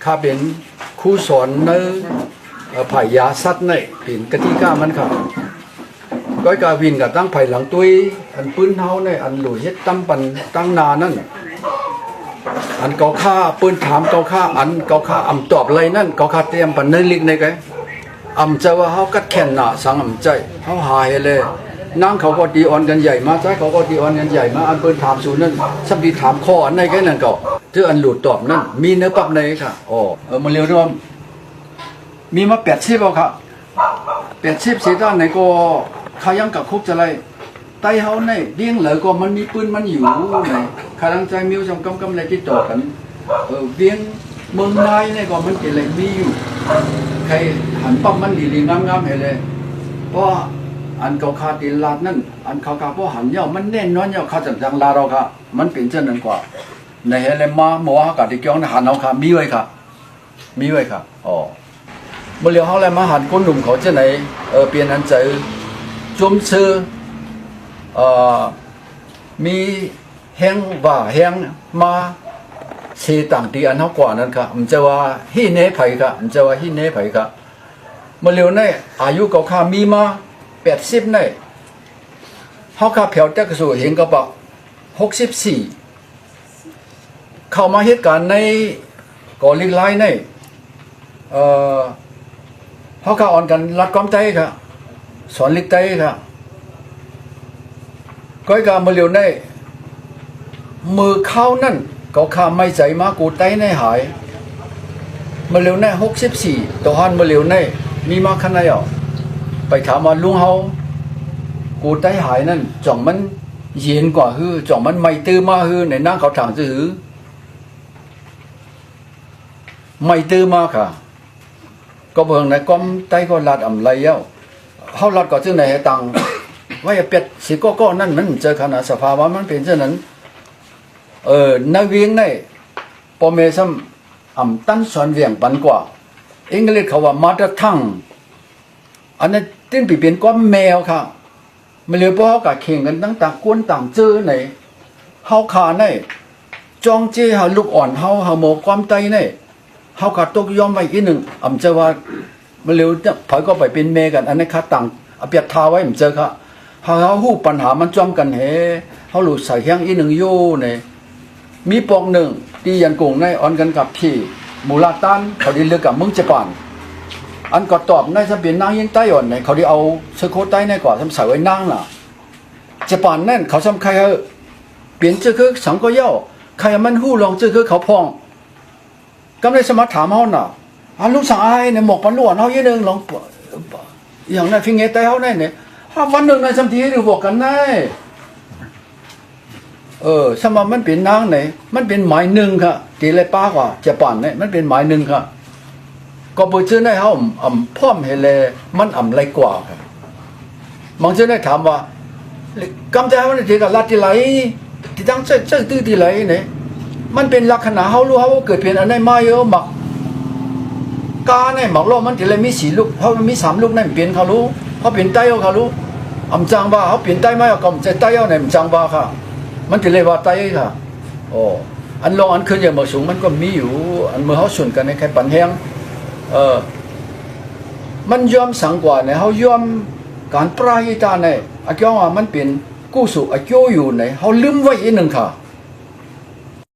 ข้าเป็นครูสอนในไผ่ยาสัตว์ในเป็นกติกามันค่ะก้อยกาวินกับตั้งไผ่หลังตุ้ยอันปืนเท้าในอันหลุยเฮ็ดตั้มปันตั้งนานั่นอันเกาฆ่าปืนถามเกาฆ่าอันเกาฆ่าอำตอบอะไรนั่นเกาฆ่าเตรียมปันในลิกในไงอำใจว่าเขากัดแขนหนาสังอำใจเขาหายเลยนั่งเขาก็ดีออนกันใหญ่มาใช่เขาก็ดีออนกันใหญ่มาอันปืนถามสูนั่นสัมดีถามข้ออันในแค่นั้นก็ที่อันหลุดตอบนั่นมีเนื้อปักในค่ะมาเร็วด้วยมีมา80เอาค่ะ80สีด้านไหนก็เขายังกับคุกจะไรไต้เฮาในเลี้ยงเหลือก็มันมีปืนมันอยู่ไหนข้าลังใจมิวจำกำอะไรที่ต่อกันเลี้ยงเมืองนายในก็มันเป็นอะไรมีอยู่ใครหันปั๊มมันดีๆงามๆเห็นเลยเพราะอันเขาคาติลาดนั่นอันเขาคาเพราะหันเย่ามันแน่นอนเย่าเขาจังลาเราค่ะมันเป็นเช่นนั้นกว่าในเฮเลมาหมัวกับที่เกี่ยวในหันเอาค่ะมีไว้ค่ะมีไว้ค่ะเมื่อเลี้ยวเขาเลยมาหันคนหนุ่มเขาจะไหนเปลี่ยนอันใจจุ่มซื้อมีแห้งว่าแห้งมาเสียต่างที่อันเขากว่านั้นค่ะมันจะว่าฮิเนไผ่ค่ะมันจะว่าฮิเนไผ่ค่ะเมื่อเร็วนี่อายุเขาข้ามีมา80นี่เขาข้าเผาแต่กระสุนเห็นกระเป๋า64เข้ามาเหตุการณ์ในก่อลิกไลน์ในเขาข้าอ่อนกันรัดความใจค่ะสอนลิกใจค่ะก้อยกามาเร็วในมือเข้านั่นก็ข้าไม่ใจมากูไตในหายมาเร็วใน64ตัวหันมาเร็วในมีมาขนาดไหนไปถามว่าลุงเฮากูไตหายนั่นจ่องมันเย็นกว่าฮือจ่องมันไม่ตื้อมาฮือในนั่งเขาถางซื้อไม่ตื้อมาค่ะก็เบิ่งในก้มไตก็ลาดอ่ำไรเย้าเฮาลาดก็จึงไหนให้ตังว่าอย่าเป็ดสิก็นั่นมันเจอขนาดสภาวะมันเป็นเช่นนั้นนาเวียงในปอเมซัมตั้นสอนเวียงปันกว่าอังกฤษเขาว่ามาตรทั้งอันนั้นติ้นปีเป็นก้อนแมวค่ะมันเลยเพราะเขากะเข่งกันตั้งต่างกวนต่างเจอในเฮาขาในจองเจหาลูกอ่อนเฮาโมความใจในเฮาขาตกยอมไว้อีกหนึ่งจะว่ามันเร็วถอยก็ไปเป็นเมกันอันนี้ค่ะต่างเปียกทาไว้เจอค่ะเฮาหู้ปัญหามันจอมกันเฮเฮาหลุดใส่แห้งอีหนึ่งโย่ในมีปองหนึ่งที่ยันกงในออนกันกับที่มูลาตันเขาได้เลือกกับเมืองญี่ปุ่นอันก็ตอบในสเปียนนางยังใต้อ่อนในเขาได้เอาเสื้อโค้ทใต้ในกว่าทำใส่ไว้นางน่ะญี่ปุ่นนั่นเขาทำใครเปลี่ยนเสื้อคือสังก็เย่าใครมันหู้ลองเสื้อคือเขาพองก็เลยสมัครถามเขาน่ะอันลูกสาวไอ้เนี่ยหมกปันล้วนเขาเยอะนึงลองอย่างนั้นฟิงเงใต้เขาเนี่ยวันหนึ่งในสัมทีให้ดูบอกกันได้สมมันเป็นนางไหนมันเป็นหมายหนึ่งค่ะตีเลยป้ากว่าจะปั่นเนี่ยมันเป็นหมายหนึ่งค่ะก็เปิดชื่อในเขาพ่อมเฮเลมันไรกว่าครับบางชื่อในถามว่ากำใจมันจะกับลัดที่ไหลที่ตั้งเจ้าตื้อที่ไหลเนี่ยมันเป็นลักษณะเขารู้เขาเกิดเปลี่ยนอันไหนมาเยอะหมักกาในหมักโลมันที่ไรมี4 ลูกเขามี3 ลูกนั่นเปลี่ยนเขารู้เขาเปลี่ยนใต้เขารู้จังว่าเขาเปลี่ยนใต้ไม่ก็จะใต้เอาไหนจังว่าค่ะมันจะเรียกว่าไตค่ะอันลองอันขึ้นอย่างมาสูงมันก็มีอยู่อันเมื่อเขาส่วนกันในแค่ปันแห้งมันยอมสังกว่าเนี่ยเขายอมการปราหิตาเนี่ยอาจารย์ว่ามันเป็นกู้สุอาโยอยู่เนี่ยเขาลืมไว้อีกหนึ่งค่ะ